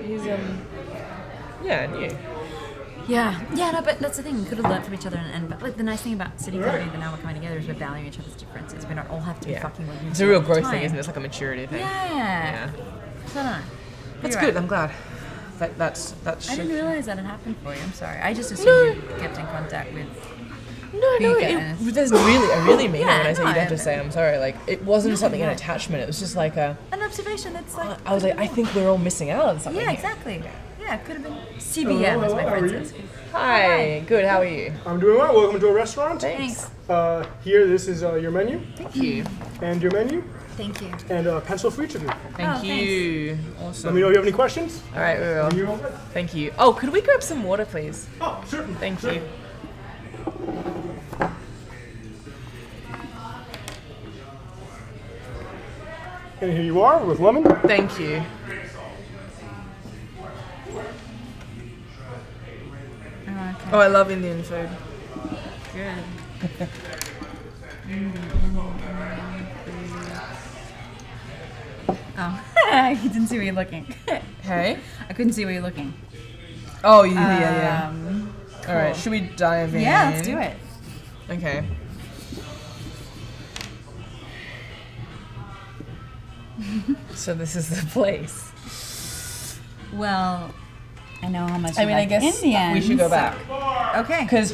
He's yeah, new. Yeah, no, but that's the thing. We could have learned from each other, but like the nice thing about sitting company that now we're coming together is we're valuing each other's differences. We don't all have to be fucking working. It's a real growth thing, isn't it? It's like a maturity thing. Yeah. So I don't know. That's good. Right. I'm glad. That's. I didn't realize that had happened for you. I'm sorry. I just assumed you kept in contact with. No. There's I really mean it when I say you don't have to say I'm sorry. Like it wasn't something an attachment. It was just like an observation. That's like. I was like, I think we're all missing out on something. Yeah, exactly. Yeah, it could have been CBM, as my friend says. Hi, good. How are you? I'm doing well. Welcome to a restaurant. Thanks. Here, this is your menu. Thank you. And your menu. Thank you. And a pencil for each of you. Thank you. Thanks. Awesome. Let me know if you have any questions. All right, we will. Thank you. Oh, could we grab some water, please? Oh, certainly. Thank you. And here you are with lemon. Thank you. Okay. Oh, I love Indian food. Good. Oh, you didn't see where you're looking. Hey? I couldn't see where you're looking. Oh, yeah. Cool. All right, should we dive in? Yeah, let's do it. Okay. So this is the place. Well, I know how much. I mean, I guess Indians. we should go back. Okay. Because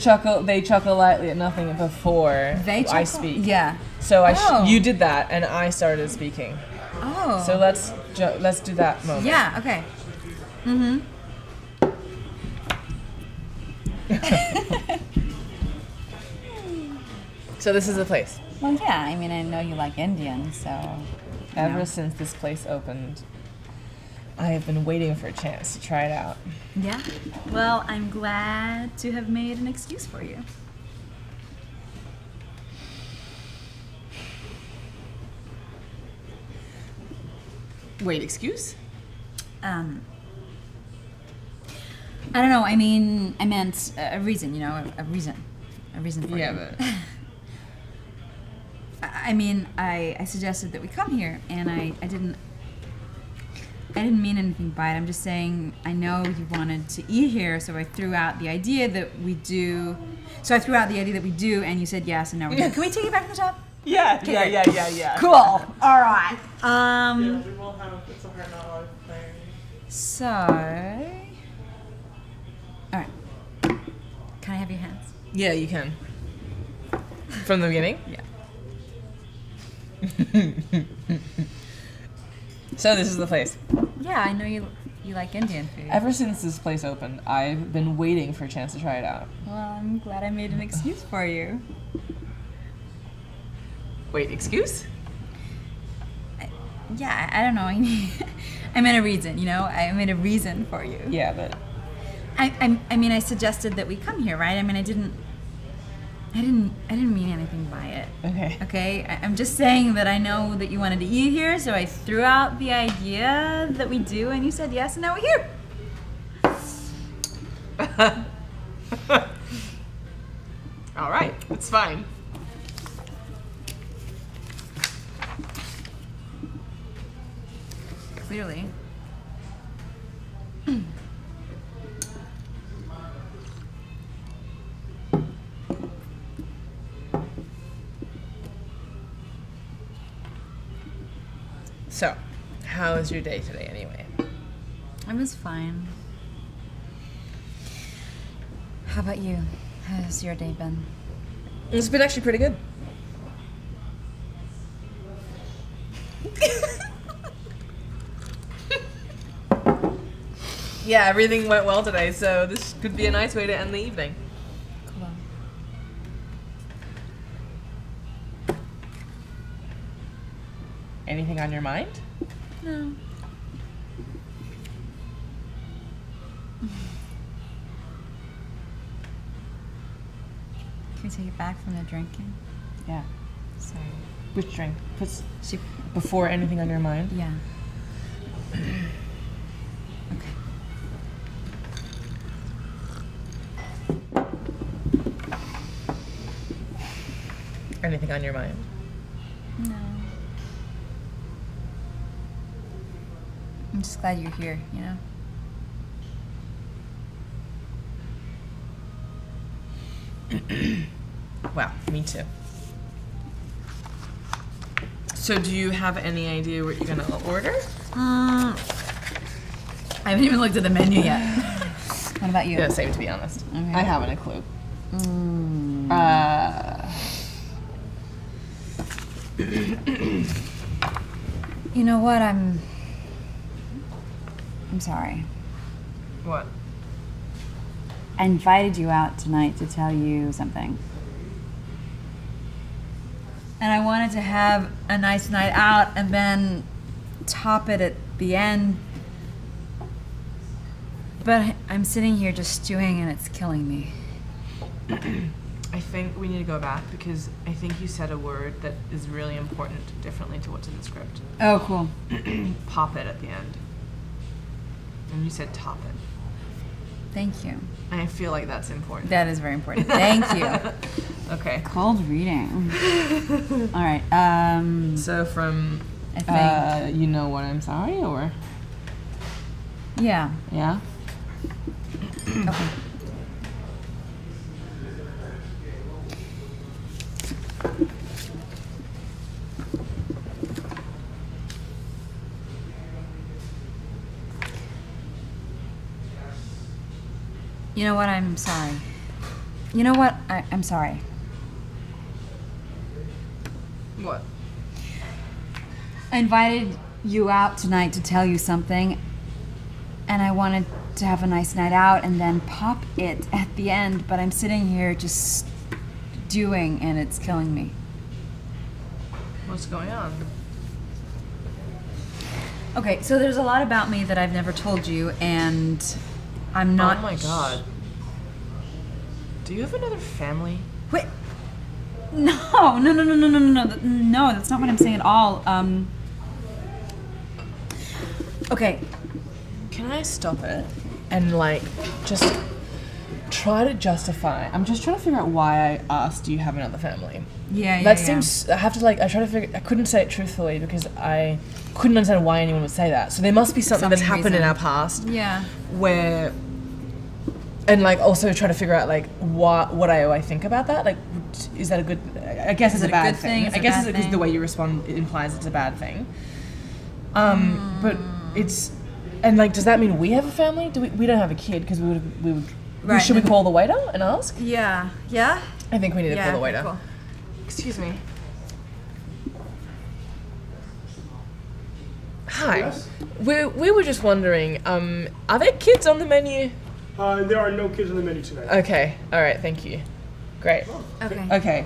they chuckle lightly at nothing before I speak. Yeah. So you did that, and I started speaking. Oh. So let's do that moment. Yeah. Okay. Mm-hmm. So this is the place. Well, yeah. I mean, I know you like Indian, so. Ever since this place opened, I have been waiting for a chance to try it out. Yeah. Well, I'm glad to have made an excuse for you. Wait, excuse? I don't know. I mean, I meant a reason. You know, a reason for you. Yeah, but. I mean, I suggested that we come here, and I didn't mean anything by it. I'm just saying I know you wanted to eat here, so I threw out the idea that we do. And you said yes, and now we're here. Can we take it back from the top? Yeah. Cool. All right. Yeah, we will have It's a Heart Not Life thing. So, all right. Can I have your hands? Yeah, you can. From the beginning? Yeah. So this is the place. Yeah, I know you like Indian food. Ever since this place opened, I've been waiting for a chance to try it out. Well, I'm glad I made an excuse for you. Wait, excuse? I don't know. I mean a reason, you know? I made a reason for you. Yeah, but... I mean, I suggested that we come here, right? I mean, I didn't mean anything by it. Okay? I'm just saying that I know that you wanted to eat here, so I threw out the idea that we do, and you said yes, and now we're here. All right, it's fine. Clearly. So, how was your day today anyway? It was fine. How about you? How's your day been? It's been actually pretty good. Yeah, everything went well today, so this could be a nice way to end the evening. Cool. Anything on your mind? No. Can we take it back from the drinking? Yeah. Sorry. Which drink? Before anything on your mind? Yeah. Okay. Anything on your mind? No. I'm just glad you're here, you know? Wow, me too. So do you have any idea what you're gonna order? I haven't even looked at the menu yet. What about you? Yeah, same to be honest. Okay. I haven't a clue. You know what? I'm sorry. What? I invited you out tonight to tell you something. And I wanted to have a nice night out and then top it at the end. But I'm sitting here just stewing and it's killing me. I think we need to go back because I think you said a word that is really important differently to what's in the script. Oh, cool. Pop it at the end. And you said top it. Thank you. And I feel like that's important. That is very important. Thank you. Okay. Cold reading. All right. So from, I think. you know what, I'm sorry, or? Yeah. Yeah? Okay. You know what? I'm sorry. You know what? I'm sorry. What? I invited you out tonight to tell you something, and I wanted to have a nice night out and then pop it at the end, but I'm sitting here just stewing and it's killing me. What's going on? Okay, so there's a lot about me that I've never told you, and I'm not. Oh my god. Do you have another family? Wait. No, that's not what I'm saying at all. Okay. Can I stop it and like just try to justify? I'm just trying to figure out why I asked, do you have another family? Yeah. That seems, I have to like, I couldn't say it truthfully because I couldn't understand why anyone would say that. So there must be something that's happened in our past. Yeah. Where, and like also try to figure out like what I think about that. Like, is that a good, I guess it's a bad thing. I guess it's because the way you respond, it implies it's a bad thing. But it's, and like, does that mean we have a family? We don't have a kid because we would. Right. Should we call the waiter and ask? Yeah. I think we need to call the waiter. Cool. Excuse me. Hi. Yes? We were just wondering, are there kids on the menu? There are no kids on the menu tonight. Okay. All right. Thank you. Great. Okay.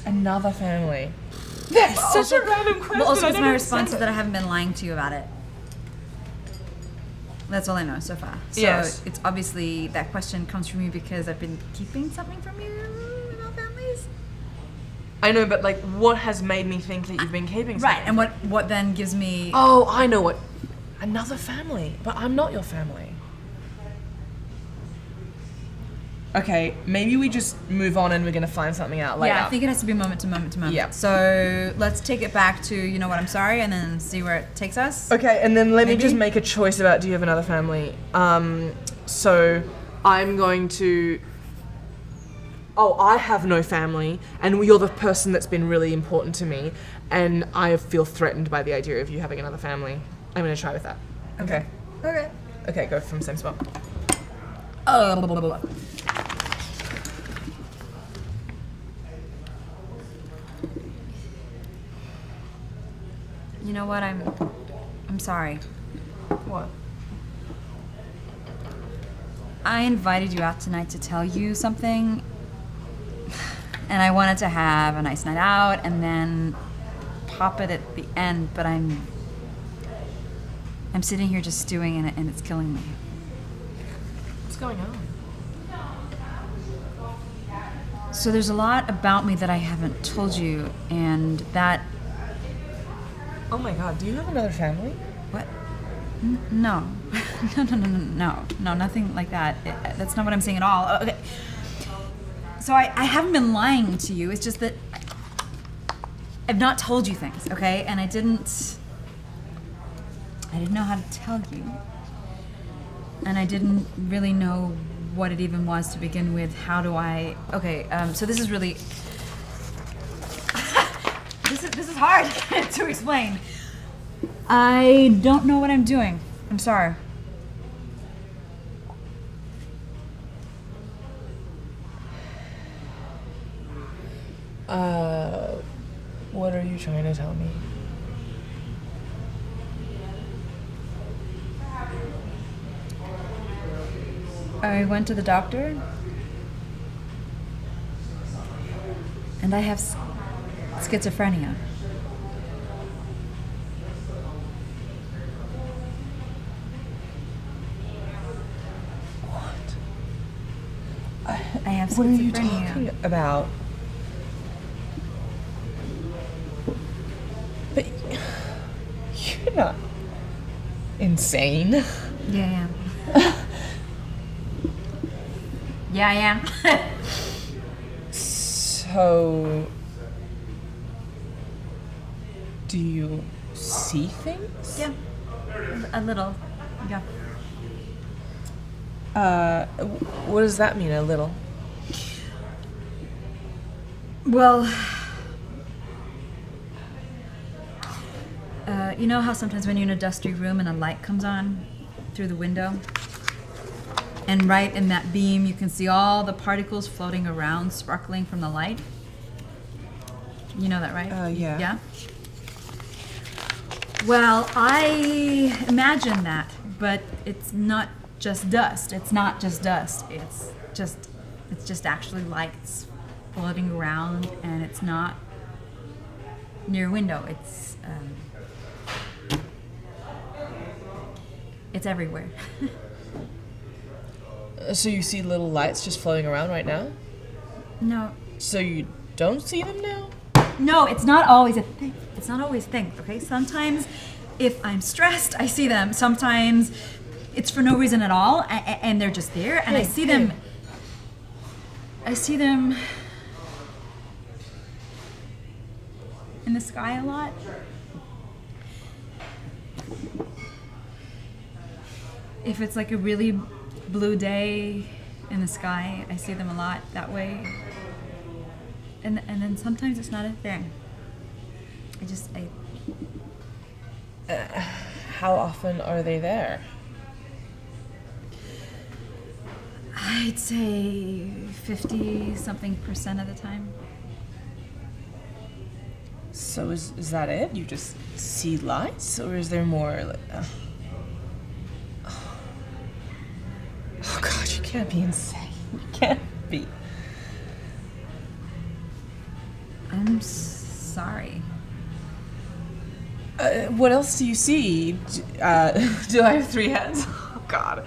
Another family. That's such a random question. But also, my response is that I haven't been lying to you about it. That's all I know so far. So yes. It's obviously that question comes from you because I've been keeping something from you about families. I know, but like, what has made me think that you've been keeping something? Right, and what then gives me... Oh, I know what. Another family, but I'm not your family. Okay, maybe we just move on and we're gonna find something out later. Yeah, I think it has to be moment to moment to moment. Yeah. So let's take it back to, you know what, I'm sorry, and then see where it takes us. Okay, and then let me just make a choice about, do you have another family? So I'm going to... Oh, I have no family, and you're the person that's been really important to me, and I feel threatened by the idea of you having another family. I'm gonna try with that. Okay. Okay, go from the same spot. You know what, I'm sorry. What? I invited you out tonight to tell you something, and I wanted to have a nice night out and then pop it at the end, but I'm sitting here just stewing in it and it's killing me. What's going on? So there's a lot about me that I haven't told you, and that... Oh my god, do you have another family? What? No. No, nothing like that. That's not what I'm saying at all. Okay. So I haven't been lying to you. It's just that I've not told you things, okay? And I didn't I didn't know how to tell you. And I didn't really know what it even was to begin with. How do I... Okay, so this is really... this is hard to explain. I don't know what I'm doing. I'm sorry. What are you trying to tell me? I went to the doctor, and I have schizophrenia. What? I have schizophrenia. What are you talking about? But you're not insane. Yeah, I am. Yeah, I am. So, do you see things? Yeah, a little. Yeah. What does that mean, a little? Well, you know how sometimes when you're in a dusty room and a light comes on through the window? And right in that beam, you can see all the particles floating around, sparkling from the light. You know that, right? Yeah. Yeah? Well, I imagine that, but it's not just dust. It's not just dust. It's just actually lights floating around, and it's not near a window. It's everywhere. So you see little lights just floating around right now? No. So you don't see them now? No, it's not always a thing. It's not always a thing, okay? Sometimes if I'm stressed, I see them. Sometimes it's for no reason at all, and they're just there, and I see them. I see them in the sky a lot. If it's like a really blue day in the sky, I see them a lot that way. And then sometimes it's not a thing. How often are they there? I'd say 50-something% of the time. So is that it? You just see lights? Or is there more? Oh God, you can't be insane. You can't be. I'm sorry. What else do you see? Do I have 3 heads? Oh God.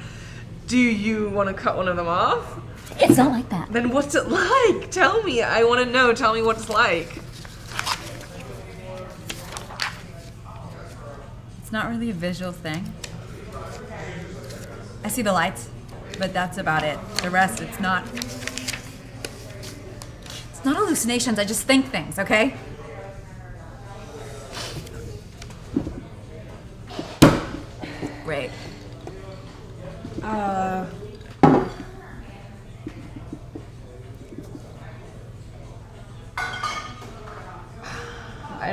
Do you want to cut one of them off? It's not like that. Then what's it like? Tell me. I want to know. Tell me what it's like. It's not really a visual thing. I see the lights, but that's about it. The rest, it's not hallucinations. I just think things, okay? Great. I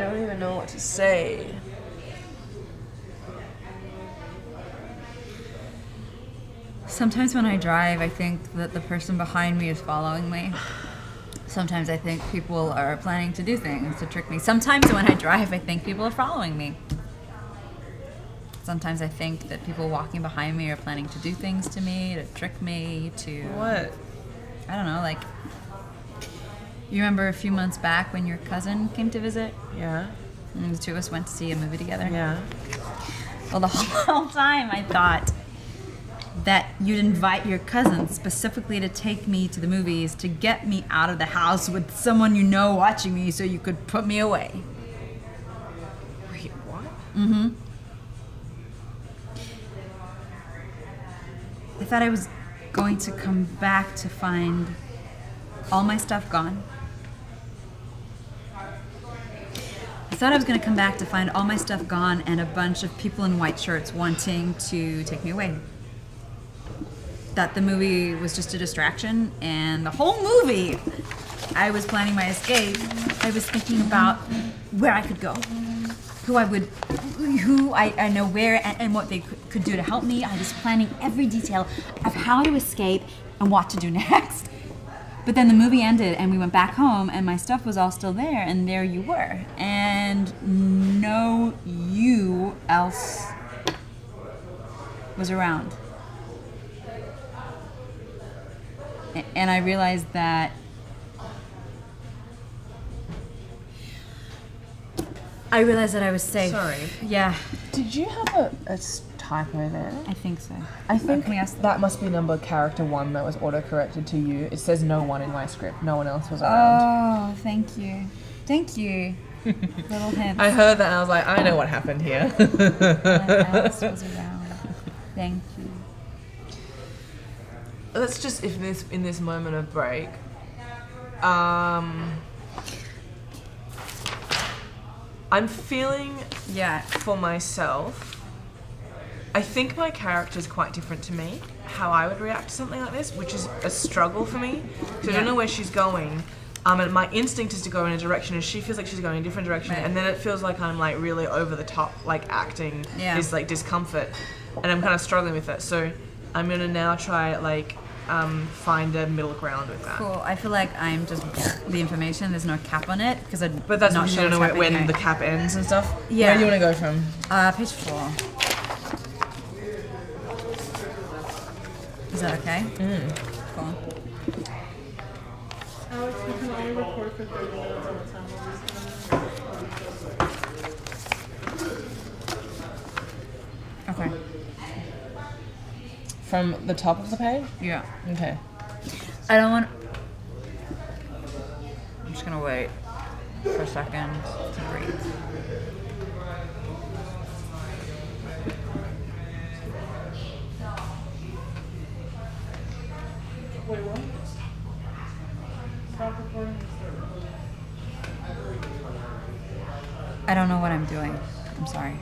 don't even know what to say. Sometimes when I drive, I think that the person behind me is following me. Sometimes I think people are planning to do things to trick me. Sometimes when I drive, I think people are following me. Sometimes I think that people walking behind me are planning to do things to me, to trick me, to... What? I don't know, like... You remember a few months back when your cousin came to visit? Yeah. And the two of us went to see a movie together? Yeah. Well, the whole time I thought that you'd invite your cousin specifically to take me to the movies to get me out of the house with someone you know watching me so you could put me away. Wait, what? Mm-hmm. I thought I was going to come back to find all my stuff gone. thought I was going to come back to find all my stuff gone and a bunch of people in white shirts wanting to take me away. That the movie was just a distraction, and the whole movie, I was planning my escape. I was thinking about where I could go, who I know where and what they could do to help me. I was planning every detail of how to escape and what to do next. But then the movie ended and we went back home and my stuff was all still there, and there you were. And no you else was around. And I realized that I was safe. Sorry. Yeah. Did you have a typo there? I think so. I think that must be number character 1 that was auto-corrected to you. It says no one in my script. No one else was around. Oh, thank you. Thank you. Little hint. I heard that and I was like, I know what happened here. No one else was around. Thank you. Let's just, in this moment of break, I'm feeling for myself. I think my character is quite different to me, how I would react to something like this, which is a struggle for me. So I don't know where she's going. And my instinct is to go in a direction, and she feels like she's going in a different direction. Right. And then it feels like I'm like really over the top, like acting this like discomfort. And I'm kind of struggling with it. So I'm going to now try like find a middle ground with that. Cool. I feel like I'm just the information. There's no cap on it because But that's not sure you don't know when the cap ends and stuff. Yeah. Where do you want to go from? Page 4. Is that okay? Cool. Alex, we can only record for 30 minutes at a time. Okay. From the top of the page? Yeah. Okay. I don't want... I'm just going to wait for a second to breathe. Wait, what? Stop recording. I don't know what I'm doing. I'm sorry.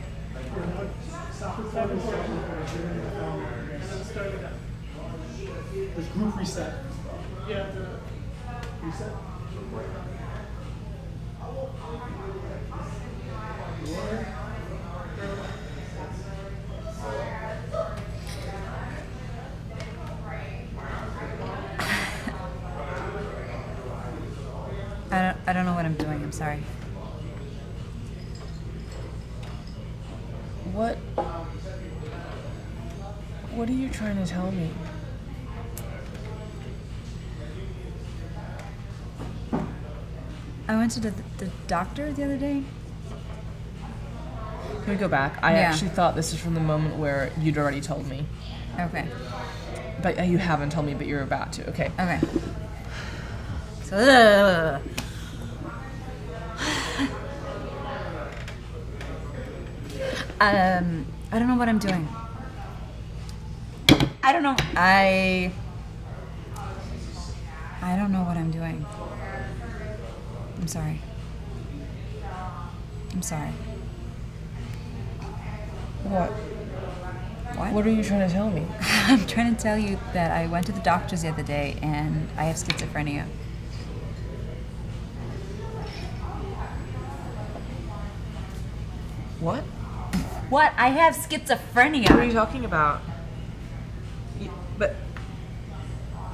There's group reset. Yeah. Reset? I don't know what I'm doing. I'm sorry. What are you trying to tell me? I went to the doctor the other day. Can we go back? I actually thought this was from the moment where you'd already told me. Okay. But you haven't told me, but you're about to. Okay. Okay. So, I don't know what I'm doing. I don't know. I don't know what I'm doing. I'm sorry. I'm sorry. What? What? What are you trying to tell me? I'm trying to tell you that I went to the doctor's the other day and I have schizophrenia. What? What? I have schizophrenia. What are you talking about? But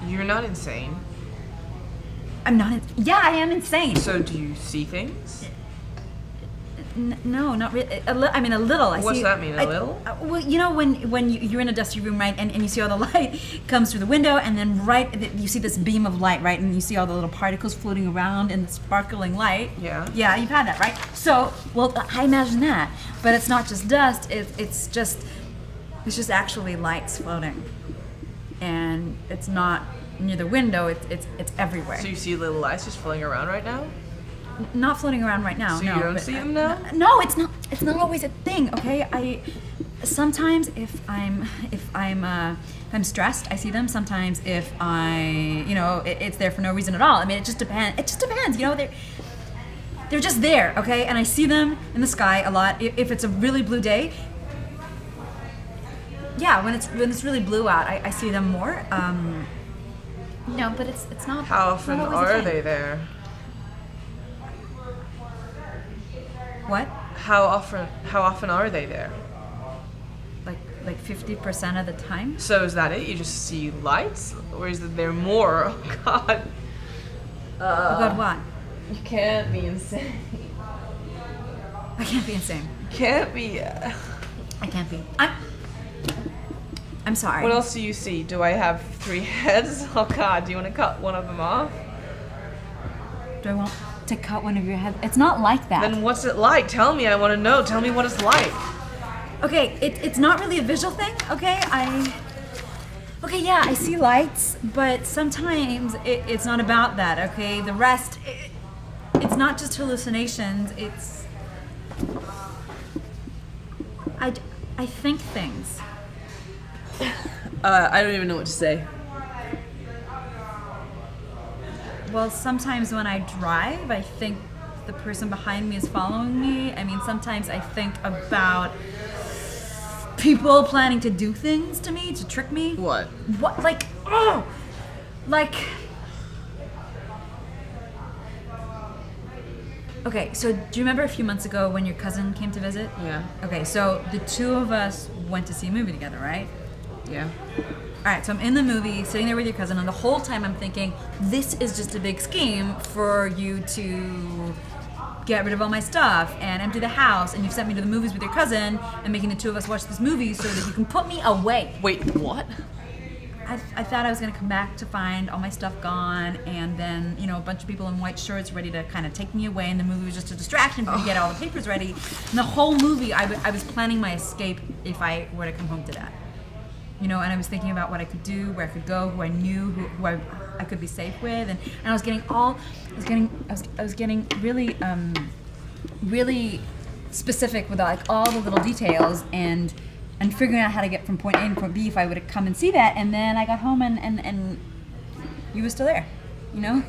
you're not insane. I'm not. Yeah, I am insane. So do you see things? No, not really. I mean, a little. What's that mean, a little? Well, you know, when you're in a dusty room, right, and you see all the light comes through the window, and then you see this beam of light, right, and you see all the little particles floating around in the sparkling light. Yeah. Yeah, you've had that, right? So, well, I imagine that, but it's not just dust. It's just actually lights floating, and it's not near the window. It's everywhere. So you see little lights just floating around right now? Not floating around right now. So no, you don't see them now? No, it's not. It's not always a thing. Okay, I sometimes if I'm stressed, I see them. Sometimes if it's there for no reason at all. I mean, it just depends. It just depends. You know, they're just there, okay? And I see them in the sky a lot. If it's a really blue day, yeah, when it's really blue out, I see them more. No, but it's not. How often are they there? What? How often are they there? Like 50% of the time. So is that it? You just see lights, or is there more? Oh God. Oh God, what? You can't be insane. I can't be insane. Can't be. I can't be. I'm sorry. What else do you see? Do I have 3 heads? Oh God, do you want to cut one of them off? Do I want to cut one of your heads? It's not like that. Then what's it like? Tell me, I want to know. Tell me what it's like. Okay, it's not really a visual thing, okay? Okay, yeah, I see lights, but sometimes it's not about that, okay? The rest, it's not just hallucinations, it's... I think things. I don't even know what to say. Well, sometimes when I drive, I think the person behind me is following me. I mean, sometimes I think about people planning to do things to me, to trick me. What? What? Like, oh! Like... Okay, so do you remember a few months ago when your cousin came to visit? Yeah. Okay, so the two of us went to see a movie together, right? Yeah. Alright, so I'm in the movie, sitting there with your cousin, and the whole time I'm thinking, this is just a big scheme for you to get rid of all my stuff and empty the house, and you've sent me to the movies with your cousin and making the two of us watch this movie so that you can put me away. Wait, what? I thought I was going to come back to find all my stuff gone, and then, you know, a bunch of people in white shirts ready to kind of take me away, and the movie was just a distraction for me to get all the papers ready. And the whole movie, I was planning my escape if I were to come home to that. You know, and I was thinking about what I could do, where I could go, who I knew, who I could be safe with, and I was getting really really specific with like all the little details and figuring out how to get from point A to point B if I would come and see that. And then I got home and you were still there, you know.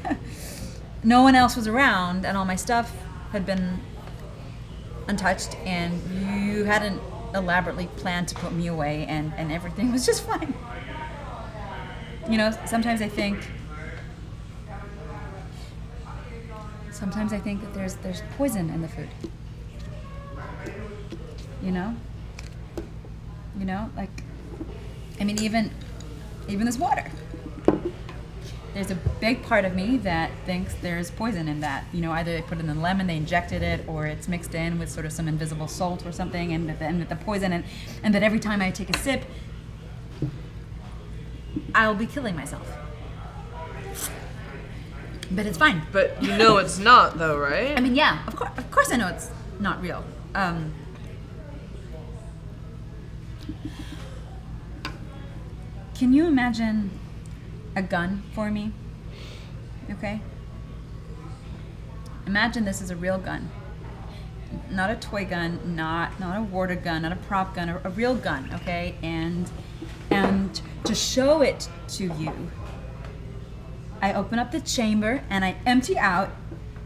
No one else was around, and all my stuff had been untouched, and you hadn't elaborately planned to put me away, and everything was just fine. You know, sometimes I think that there's poison in the food. You know, like, I mean, even this water. There's a big part of me that thinks there's poison in that. You know, either they put it in the lemon, they injected it, or it's mixed in with sort of some invisible salt or something, and that the poison, and that every time I take a sip, I'll be killing myself. But it's fine. But you know it's not, though, right? I mean, yeah, of course I know it's not real. Can you imagine a gun for me? Okay? Imagine this is a real gun. Not a toy gun, not a warded gun, not a prop gun, a real gun, okay? And to show it to you, I open up the chamber and I empty out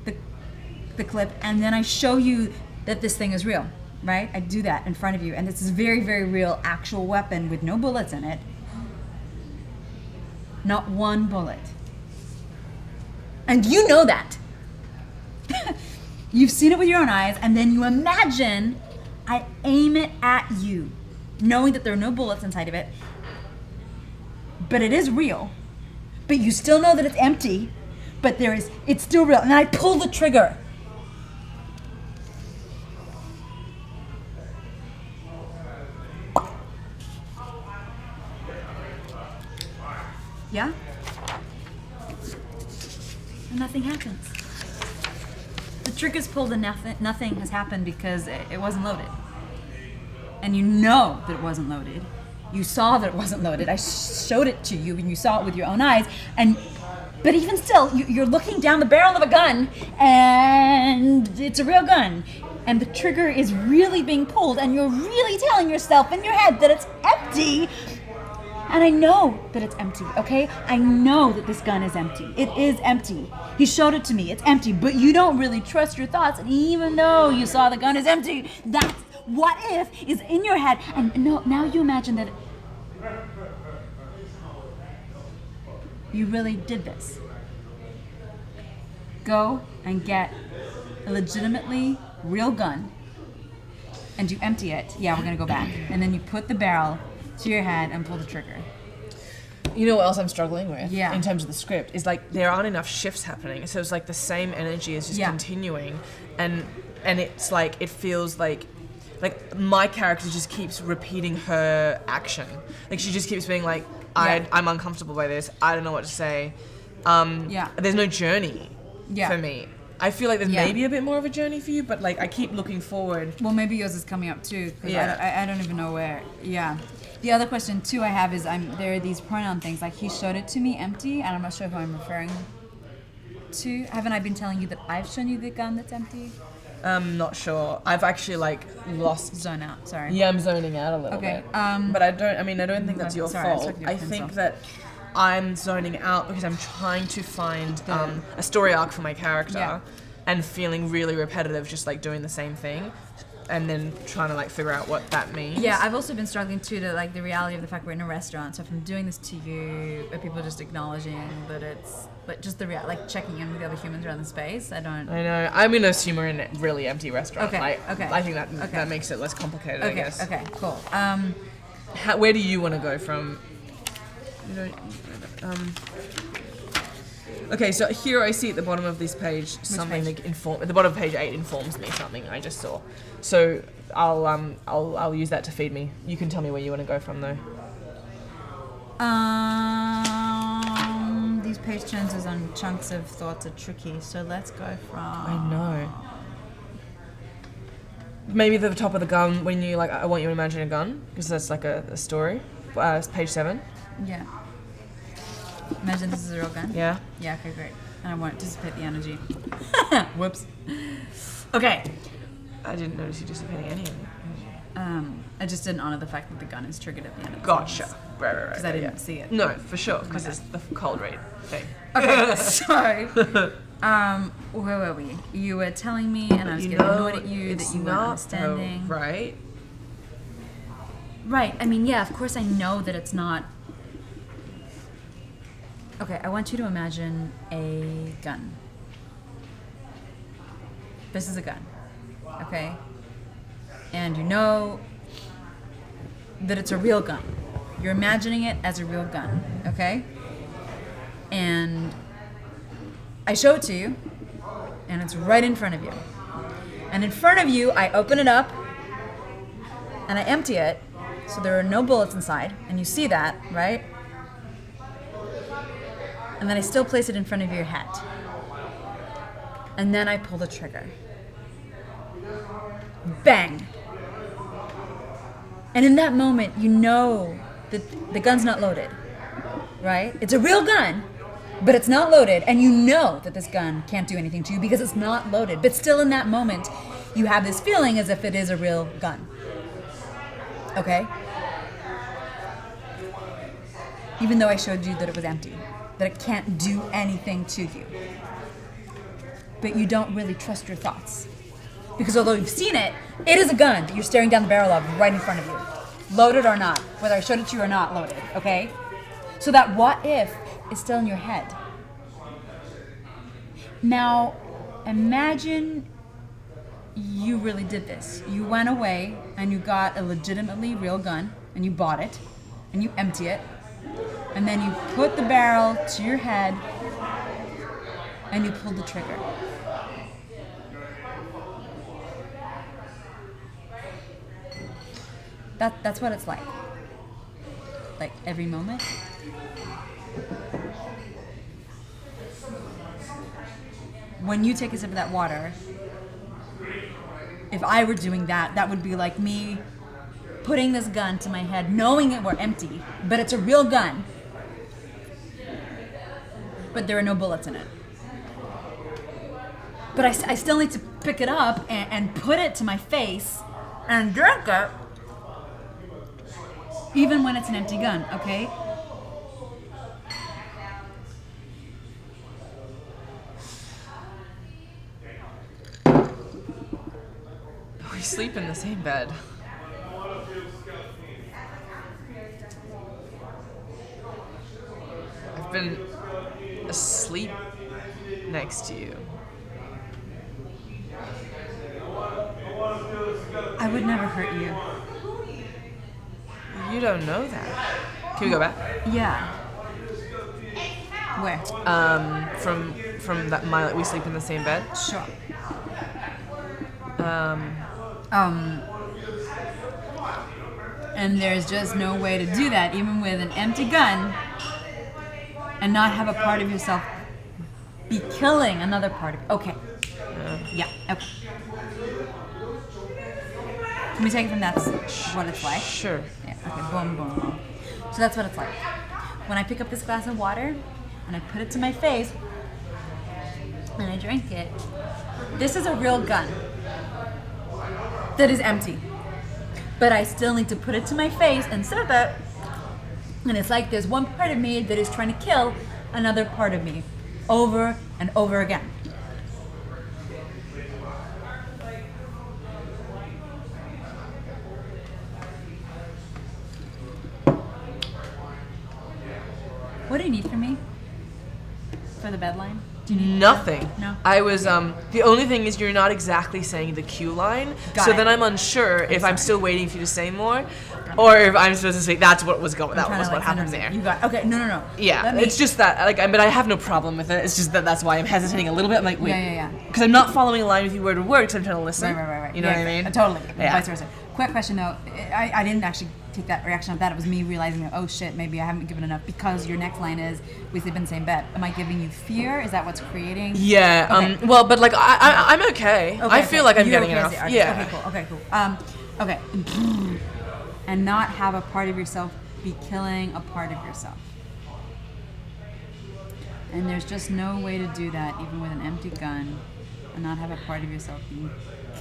the clip, and then I show you that this thing is real, right? I do that in front of you, and this is a very, very real actual weapon with no bullets in it. Not one bullet. And you know that. You've seen it with your own eyes, and then you imagine I aim it at you, knowing that there are no bullets inside of it, but it is real. But you still know that it's empty, but it's still real. And I pull the trigger. Yeah? And nothing happens. The trigger's pulled and nothing has happened because it wasn't loaded. And you know that it wasn't loaded. You saw that it wasn't loaded. I showed it to you and you saw it with your own eyes. But even still, you're looking down the barrel of a gun and it's a real gun. And the trigger is really being pulled and you're really telling yourself in your head that it's empty. And I know that it's empty, okay? I know that this gun is empty. It is empty. He showed it to me. It's empty. But you don't really trust your thoughts. And even though you saw the gun is empty, that's what if is in your head. And no, now you imagine that you really did this. Go and get a legitimately real gun and you empty it. Yeah, we're going to go back. And then you put the barrel to your head and pull the trigger. You know what else I'm struggling with in terms of the script is like there aren't enough shifts happening, so it's like the same energy is just continuing, and it's like it feels like my character just keeps repeating her action, like she just keeps being like I'm uncomfortable by this, I don't know what to say. There's no journey for me. I feel like there's maybe a bit more of a journey for you, but like I keep looking forward. Well, maybe yours is coming up too, because I don't even know where. The other question too I have is there are these pronoun things, like he showed it to me empty, and I'm not sure who I'm referring to. Haven't I been telling you that I've shown you the gun that's empty? Not sure. I've actually like lost. Zone out, sorry. Yeah, I'm zoning out a little bit. But I don't think that's your fault. I think that I'm zoning out because I'm trying to find a story arc for my character and feeling really repetitive, just like doing the same thing. And then trying to like figure out what that means. Yeah, I've also been struggling too to like the reality of the fact we're in a restaurant. So if I'm doing this to you, are people just acknowledging that it's like just the like checking in with the other humans around the space? I know. I'm gonna assume we're in a really empty restaurant. Okay. I think that makes it less complicated. I guess. Okay. Cool. Where do you want to go from? Okay, so here I see at the bottom of this page something that at the bottom of page 8 informs me something I just saw. So I'll use that to feed me. You can tell me where you want to go from though. These page turns on chunks of thoughts are tricky, so let's go from. I know. Maybe the top of the gun when you like I want you to imagine a gun, because that's like a story. Page 7. Yeah. Imagine this is a real gun? Yeah. Yeah, okay, great. And I won't dissipate the energy. Whoops. Okay. I didn't notice you dissipating any energy. I just didn't honor the fact that the gun is triggered at the end of the Gotcha. Right. Because I didn't see it. No, for sure, because it's the cold read thing. Okay, sorry. Where were we? You were telling me, and I was getting annoyed at you that you weren't understanding. Right. Right. I mean, yeah, of course I know that it's not. Okay, I want you to imagine a gun. This is a gun, okay? And you know that it's a real gun. You're imagining it as a real gun, okay? And I show it to you, and it's right in front of you. And in front of you, I open it up, and I empty it, so there are no bullets inside, and you see that, right? And then I still place it in front of your head. And then I pull the trigger. Bang! And in that moment, you know that the gun's not loaded, right? It's a real gun, but it's not loaded, and you know that this gun can't do anything to you because it's not loaded. But still in that moment, you have this feeling as if it is a real gun. Okay? Even though I showed you that it was empty. That it can't do anything to you. But you don't really trust your thoughts. Because although you've seen it, it is a gun that you're staring down the barrel of right in front of you. Loaded or not. Whether I showed it to you or not loaded, okay? So that what if is still in your head. Now, imagine you really did this. You went away and you got a legitimately real gun and you bought it and you empty it. And then you put the barrel to your head and you pull the trigger. That's what it's like. Like every moment. When you take a sip of that water, if I were doing that, that would be like me putting this gun to my head, knowing it were empty, but it's a real gun. But there are no bullets in it. But I still need to pick it up and put it to my face and drink it, even when it's an empty gun, okay? sleep in the same bed. I've been asleep next to you. I would never hurt you. You don't know that. Can we go back? Yeah. Where? From that we sleep in the same bed. Sure. And there's just no way to do that, even with an empty gun, and not have a part of yourself be killing another part of it. Okay. Yeah. Okay. Can we take it from that's what it's like? Sure. Yeah. Okay. Boom, boom, boom. So that's what it's like. When I pick up this glass of water and I put it to my face and I drink it, this is a real gun that is empty. But I still need to put it to my face and sip it. And it's like there's one part of me that is trying to kill another part of me over and over again. What do you need from me? For the bedline? Do you need nothing? No. I was the only thing is you're not exactly saying the Q line, Got so it. then I'm unsure if I'm still waiting for you to say more, or if I'm supposed to say that's what was going. That was what happened there. You got okay. No. Yeah, it's just that but I have no problem with it. It's just that's why I'm hesitating a little bit. I'm like, wait, Yeah. because I'm not following a line with you word to word because I'm trying to listen. Right. You know what I mean? Totally. Yeah. Vice versa. Quick question though. I didn't actually take that reaction of that. It was me realizing that, oh shit, maybe I haven't given enough because your next line is we sleep in the same bed. Am I giving you fear? Is that what's creating? Yeah. Okay. Well, but like I'm okay. I feel like I'm You're getting okay enough. as the artist. Yeah. Okay, cool. Okay. And not have a part of yourself be killing a part of yourself. And there's just no way to do that, even with an empty gun, and not have a part of yourself be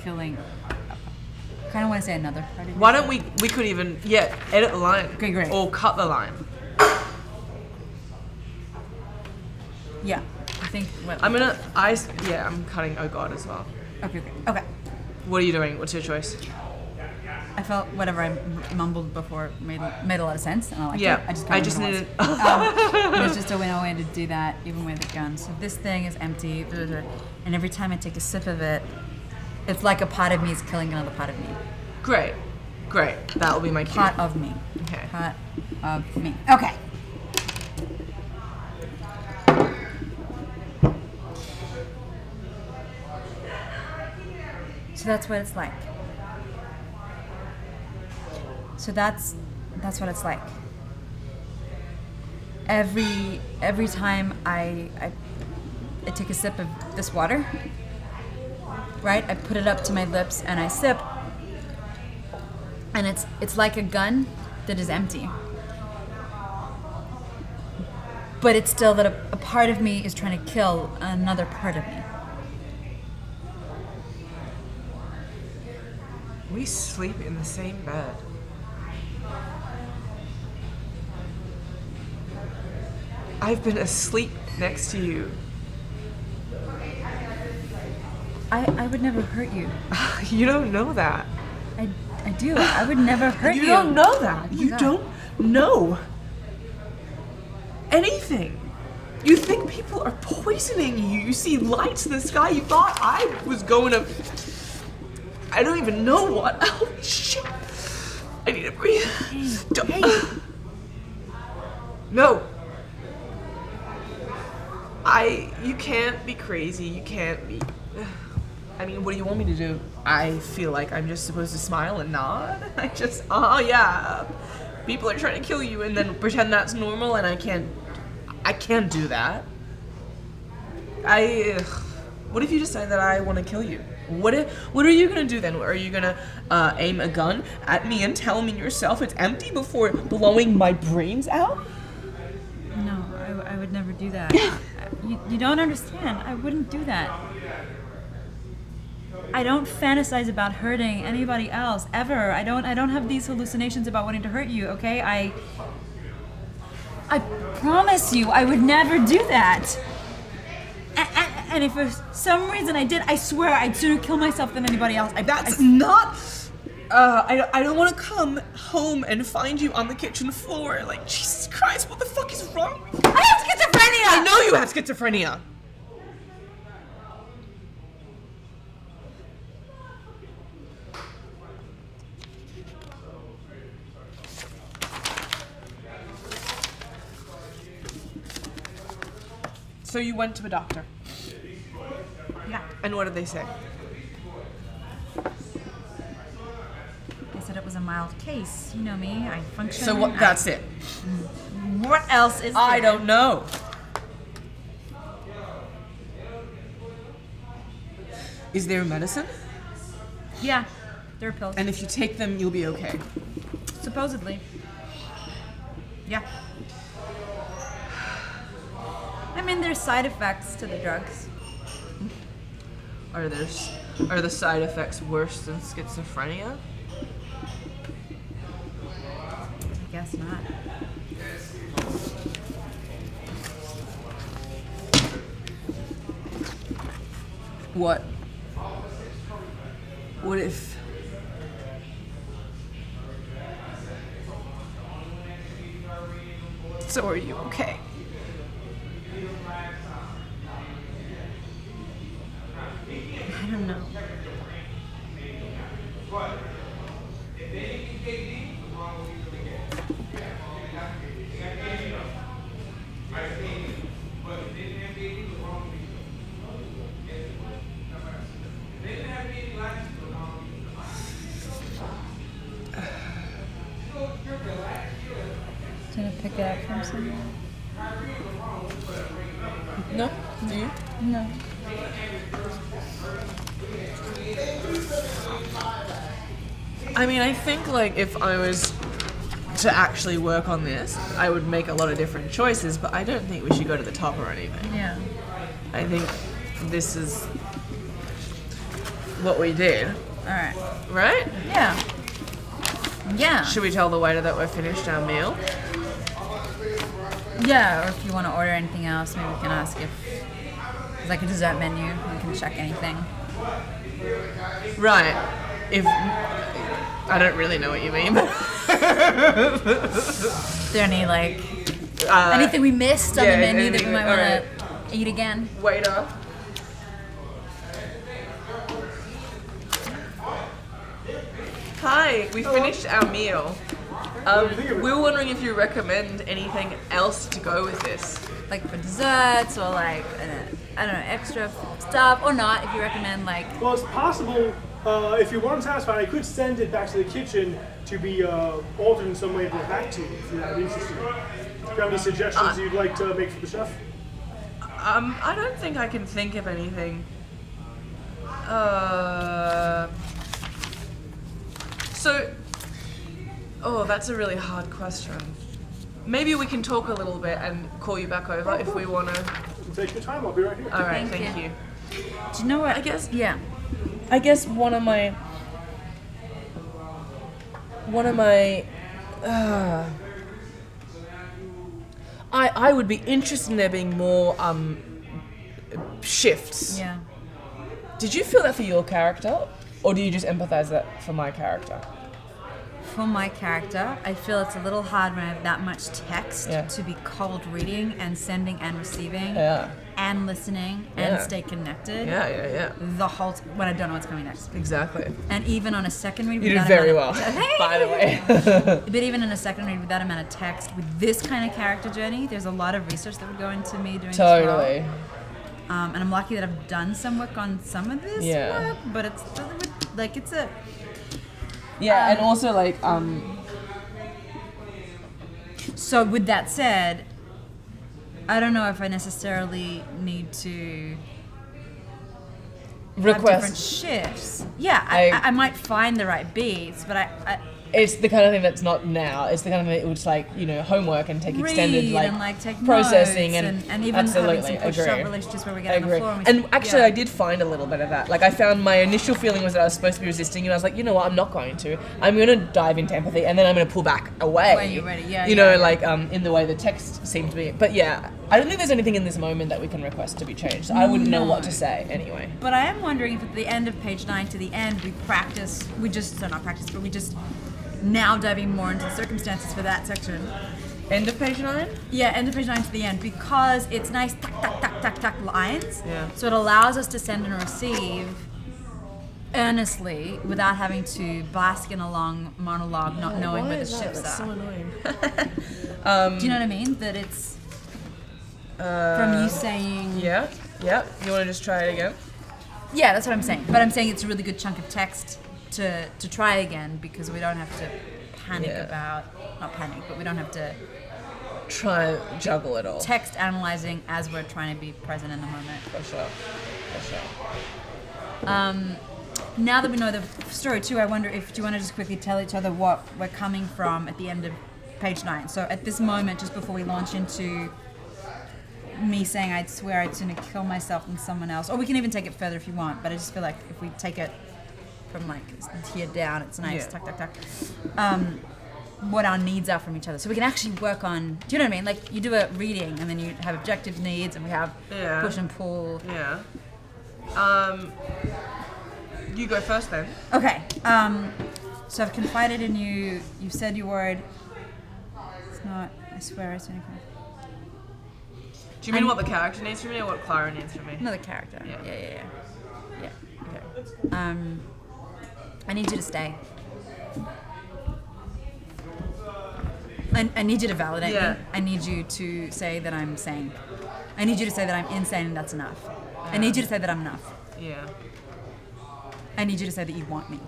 killing. I kind of want to say another part of yourself. Why don't we could even edit the line. Okay, great. Or cut the line. Yeah, I think. I'm cutting Oh God as well. Okay, great. Okay. What are you doing? What's your choice? I felt whatever I mumbled before made a lot of sense, and I liked Yeah, it. I just needed. There's just no way to do that, even with a gun. So this thing is empty, and every time I take a sip of it, it's like a part of me is killing another part of me. Great. That will be my cue. Part of me. Okay. Part of me. Okay. So that's what it's like. So that's what it's like. Every time I take a sip of this water, right? I put it up to my lips and I sip, and it's like a gun that is empty. But it's still that a part of me is trying to kill another part of me. We sleep in the same bed. I've been asleep next to you. I would never hurt you. You don't know that. I do. I would never hurt you. You don't know that. Oh my You God. don't know anything. You think people are poisoning you. You see lights in the sky. You thought I was going to... I don't even know what. Oh, shit. I need to breathe. No. You can't be crazy. You can't be... I mean, what do you want me to do? I feel like I'm just supposed to smile and nod. Yeah. People are trying to kill you and then pretend that's normal, and I can't do that. What if you decide that I want to kill you? What are you gonna do then? Are you gonna aim a gun at me and tell me yourself it's empty before blowing my brains out? No, I would never do that. You don't understand. I wouldn't do that. I don't fantasize about hurting anybody else ever. I don't have these hallucinations about wanting to hurt you, okay? I promise you I would never do that. And if for some reason I did, I swear I'd sooner kill myself than anybody else. That's not... I don't want to come home and find you on the kitchen floor. Like, Jesus Christ, what the fuck is wrong? I have schizophrenia! I know you have schizophrenia. So you went to a doctor? Yeah. And what did they say? They said it was a mild case. You know me, I function. So what? That's it. What else is there? I don't know. Is there medicine? Yeah, there are pills. And if you take them, you'll be okay. Supposedly. Yeah. I mean, there's side effects to the drugs. Are the side effects worse than schizophrenia? I guess not. What if... So are you okay? I don't know. Did I pick it up from somewhere? No? Do you? No. I mean, I think, like, if I was to actually work on this, I would make a lot of different choices, but I don't think we should go to the top or anything. Yeah. I think this is what we did, Alright. right? Yeah. Yeah. Should we tell the waiter that we're finished our meal? Yeah, or if you want to order anything else, maybe we can ask if there's like a dessert menu. We can check anything. Right. If... I don't really know what you mean. Is there any, like, anything we missed on the menu that we might want to eat again? Waiter. Hi, we finished our meal. We were wondering if you recommend anything else to go with this. Like for desserts or like, I don't know, extra stuff or not, if you recommend like... Well, it's possible, if you weren't satisfied, I could send it back to the kitchen to be altered in some way and brought back to you if you're not interested. Do you have any suggestions you'd like to make for the chef? I don't think I can think of anything. That's a really hard question. Maybe we can talk a little bit and call you back over if we want to. Take your time, I'll be right here. All right, Thank you. Do you know what? I guess. Yeah. I guess one of my. I would be interested in there being more shifts. Yeah. Did you feel that for your character, or do you just empathize that for my character? For my character, I feel it's a little hard when I have that much text to be cold reading and sending and receiving and listening and stay connected. Yeah. The whole when I don't know what's coming next. Exactly. And even on a second read, You did very well, by the way. But even in a second read with that amount of text, with this kind of character journey, there's a lot of research that would go into me doing this role. And I'm lucky that I've done some work on some of this work, but it's like it's a... Yeah, and also like So with that said, I don't know if I necessarily need to have different shifts. Yeah, I might find the right beats, but it's the kind of thing that's not now. It's the kind of thing that would like, homework and take extended and take processing notes and even absolutely having some push-up relationships where we get on the floor. And actually, I did find a little bit of that. Like, I found my initial feeling was that I was supposed to be resisting, and I was like, you know what, I'm not going to. I'm going to dive into empathy, and then I'm going to pull back away. When you're ready, in the way the text seemed to be. But yeah, I don't think there's anything in this moment that we can request to be changed. I wouldn't know what to say anyway. But I am wondering if at the end of page 9 to the end we just now diving more into the circumstances for that section. End of page 9? Yeah, end of page 9 to the end, because it's nice tuck lines. Yeah. So it allows us to send and receive earnestly without having to bask in a long monologue, not knowing where the ships That's are. so annoying. Do you know what I mean? That it's from you saying... Yeah. You want to just try it again? Yeah, that's what I'm saying. But I'm saying it's a really good chunk of text to try again, because we don't have to panic not panic, but we don't have to try and juggle it all. Text analyzing as we're trying to be present in the moment. For sure. Now that we know the story too, I wonder if, do you want to just quickly tell each other what we're coming from at the end of page 9? So at this moment, just before we launch into me saying I'd swear I'd sooner kill myself than someone else, or we can even take it further if you want, but I just feel like if we take it from like here down, it's nice, tuck. What our needs are from each other, so we can actually work on. Do you know what I mean? Like, you do a reading, and then you have objective needs, and we have push and pull. Yeah. You go first then. Okay. So I've confided in you. You said your word. It's not. I swear I sooner kill. Do you mean what the character needs from me, or what Clara needs from me? No, the character. Yeah. Okay. I need you to stay. I need you to validate me. I need you to say that I'm sane. I need you to say that I'm insane and that's enough. I need you to say that I'm enough. Yeah. I need you to say that you want me.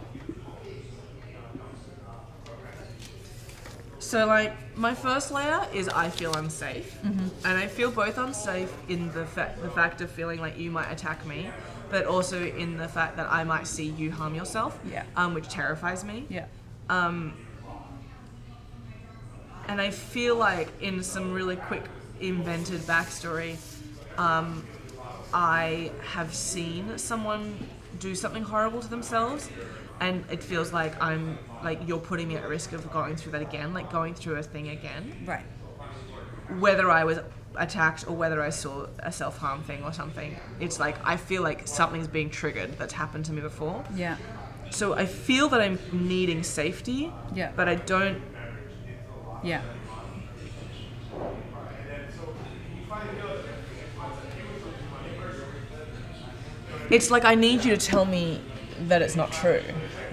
So, like, my first layer is I feel unsafe. Mm-hmm. And I feel both unsafe in the fact of feeling like you might attack me, but also in the fact that I might see you harm yourself, which terrifies me. Yeah. And I feel like in some really quick invented backstory, I have seen someone do something horrible to themselves, and it feels like you're putting me at risk of going through that again, like going through a thing again. Right. Whether I was attacked or whether I saw a self-harm thing or something, it's like I feel like something's being triggered that's happened to me before. Yeah. So I feel that I'm needing safety, but I don't. Yeah. It's like I need you to tell me that it's not true.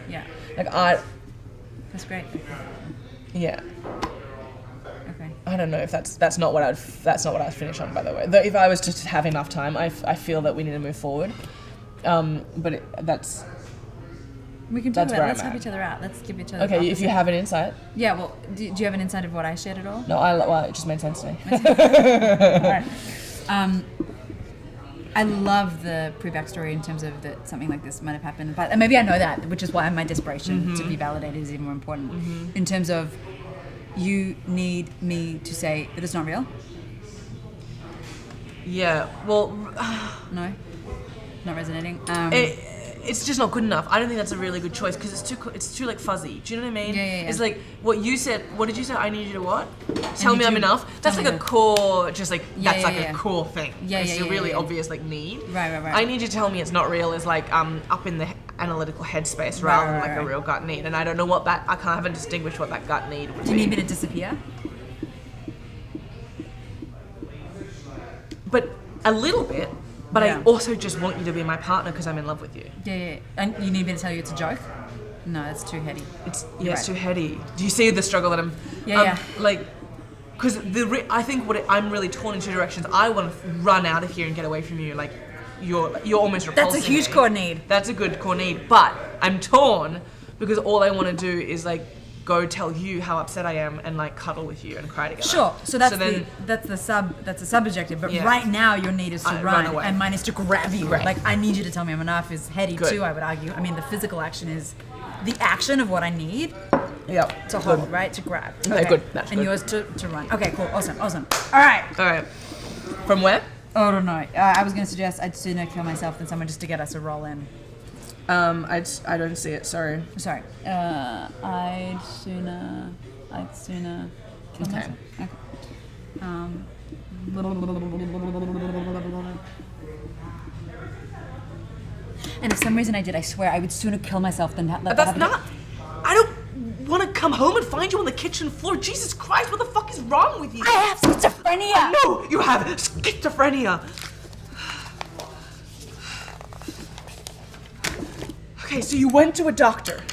Yeah. Like That's great. Yeah. Okay. I don't know if that's not what I'd finish on, by the way. Though if I was to have enough time, I feel that we need to move forward. But that's. We can talk about it. Let's help each other out. Let's give each other. Okay, if you have an insight. Yeah. Well, do you have an insight of what I shared at all? No, it just made sense to me. All right. I love the pre-backstory in terms of that something like this might have happened, and maybe I know that, which is why my desperation to be validated is even more important. Mm-hmm. In terms of, you need me to say that it's not real. Yeah. Well. No. Not resonating. It's just not good enough. I don't think that's a really good choice because it's too like fuzzy. Do you know what I mean? Yeah. It's like what you said. What did you say? I need you to what? Tell me I'm enough. That's like a core. Just like that's like a core thing. It's a really obvious like need. Right. I need you to tell me it's not real. Is like up in the analytical headspace rather than like a real gut need. And I don't know what that. I haven't distinguished what that gut need would be. Do you need me to disappear? But a little bit. But I also just want you to be my partner because I'm in love with you. Yeah. And you need me to tell you it's a joke? No, it's too heady. It's too heady. Do you see the struggle that I'm... Like, because I think I'm really torn in two directions. I want to run out of here and get away from you. Like, you're almost repulsing That's a huge me. core need. That's a good core need. But I'm torn because all I want to do is, like, go tell you how upset I am and like cuddle with you and cry together. Sure. So that's the sub objective. But right now your need is to run away. And mine is to grab you. Right. Like, I need you to tell me I'm enough is heady too, I would argue. I mean, the physical action is the action of what I need Yeah. To hold, right? To grab. Okay, good. That's and good. yours to run. Okay, cool. Awesome. All right. From where? Oh, I don't know. I was going to suggest I'd sooner kill myself than someone just to get us a roll in. I don't see it. Sorry. I'd sooner kill myself. Okay. And if some reason I did, I swear I would sooner kill myself than let that That's happen. not. I don't want to come home and find you on the kitchen floor. Jesus Christ, what the fuck is wrong with you? I have schizophrenia. No, you have schizophrenia. Okay, so you went to a doctor.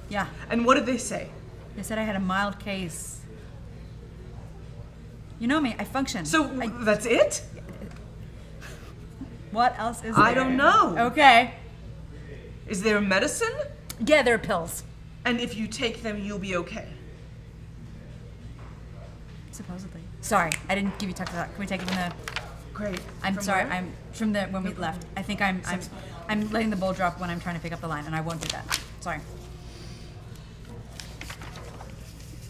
Yeah. And what did they say? They said I had a mild case. You know me, I function. So that's it? What else is there? I don't know. Okay. Is there medicine? Yeah, there are pills. And if you take them, you'll be okay. Supposedly. Sorry, I didn't give you talk to that. Can we take it from the... Great. I'm From sorry, where? I'm from the when we left. I think I'm letting the ball drop when I'm trying to pick up the line, and I won't do that. Sorry.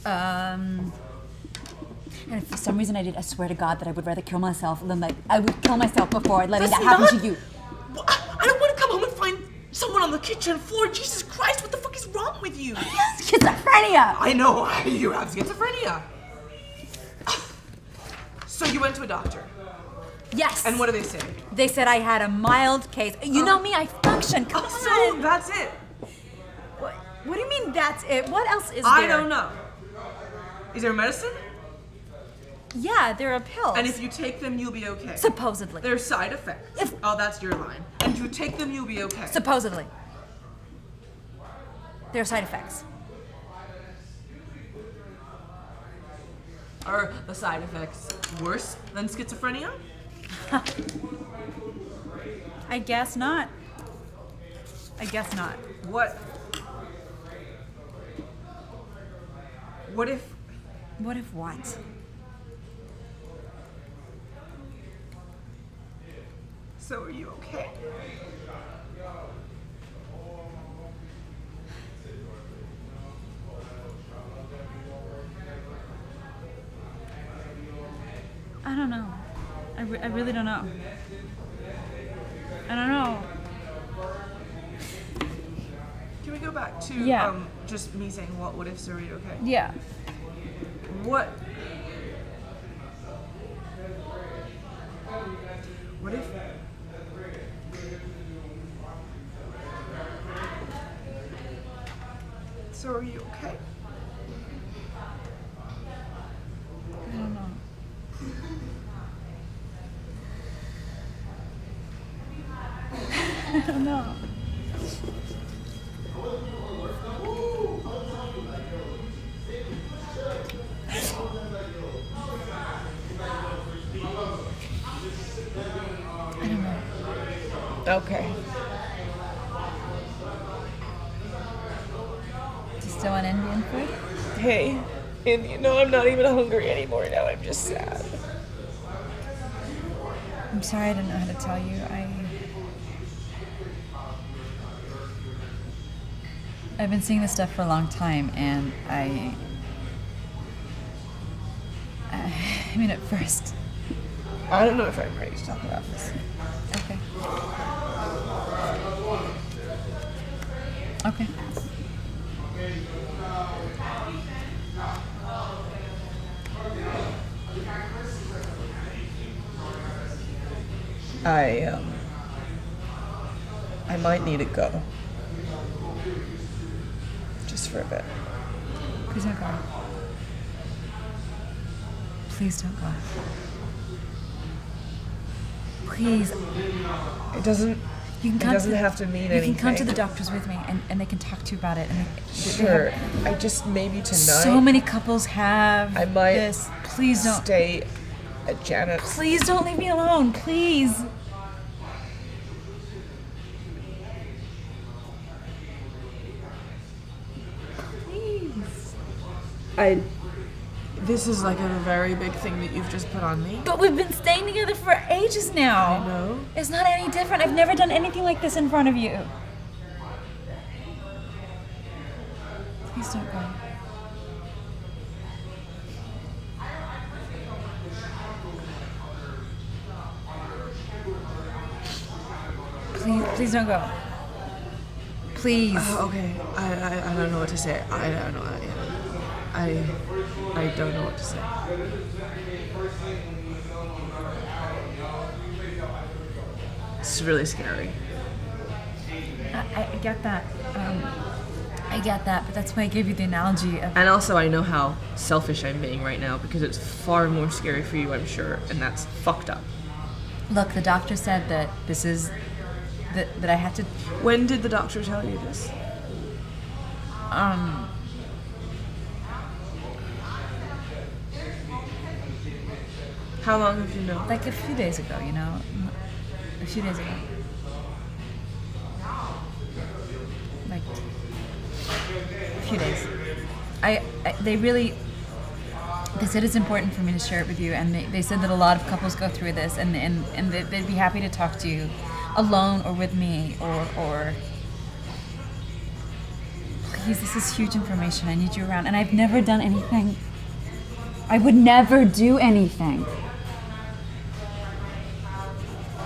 And if for some reason I did, I swear to God that I would rather kill myself than I would kill myself before letting that happen to you. I don't want to come home and find someone on the kitchen floor. Jesus Christ, what the fuck is wrong with you? Schizophrenia! I know, you have schizophrenia. So you went to a doctor. Yes. And what did they say? They said I had a mild case. You know me, I function. Come on. So that's it. What do you mean that's it? What else is there? I don't know. Is there medicine? Yeah, there are pills. And if you take them, you'll be okay. Supposedly. There are side effects. Oh, that's your line. And if you take them, you'll be okay. Supposedly. There are side effects. Are the side effects worse than schizophrenia? I guess not. I guess not. What if... What if what? So are you okay? I don't know. I really don't know. I don't know. Can we go back to just me saying what if, so are you okay? Yeah. What if so are you okay? I don't know. I don't know. Okay. Do you still want Indian food? Hey, and you know I'm not even hungry anymore now. I'm just sad. I'm sorry, I didn't know how to tell you. I've been seeing this stuff for a long time, and I mean, at first. I don't know if I'm ready to talk about this. Okay. Okay. I might need to go. Just for a bit. Please don't go. Please don't go. Please. It doesn't have to mean anything. You can come to the doctors with me, and they can talk to you about it. And sure. I just maybe tonight. So many couples have I might this. Please don't stay at Janet's. Please don't leave me alone. Please. This is like a very big thing that you've just put on me. But we've been staying together for ages now. I know. It's not any different. I've never done anything like this in front of you. Please don't go. Please don't go. Please. Okay. I don't know what to say. I don't know. I don't know what to say. It's really scary. I get that. I get that, but that's why I gave you the analogy of. And also, I know how selfish I'm being right now because it's far more scary for you, I'm sure, and that's fucked up. Look, the doctor said that this is. That I had to. When did the doctor tell you this? How long have you known? Like a few days ago, you know? A few days ago. Like, a few days. They said it's important for me to share it with you, and they said that a lot of couples go through this, and they'd be happy to talk to you alone or with me, or please, this is huge information. I need you around, and I've never done anything. I would never do anything.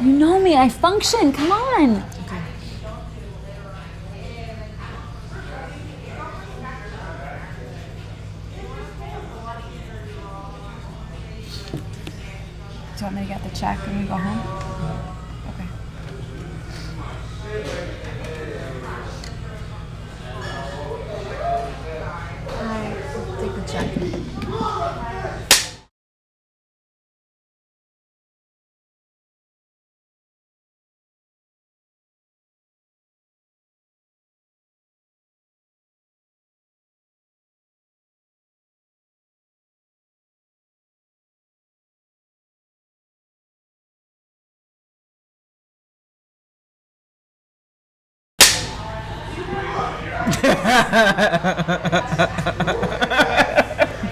You know me, I function, come on. Okay. Do you want me to get the check when we go home? Okay. I'll take the check.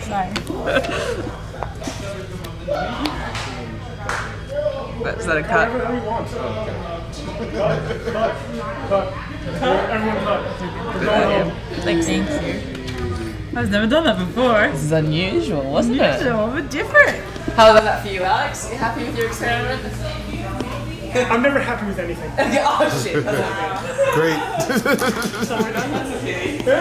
Sorry. Is that a cut? Whatever you want. Cut. Everyone cut. We're going home. Thanks. Thank you. I've never done that before. This is unusual, wasn't it? But different. How about that for you, Alex? You happy with your experiment? I'm never happy with anything. Oh shit. Great. Sorry, that's okay.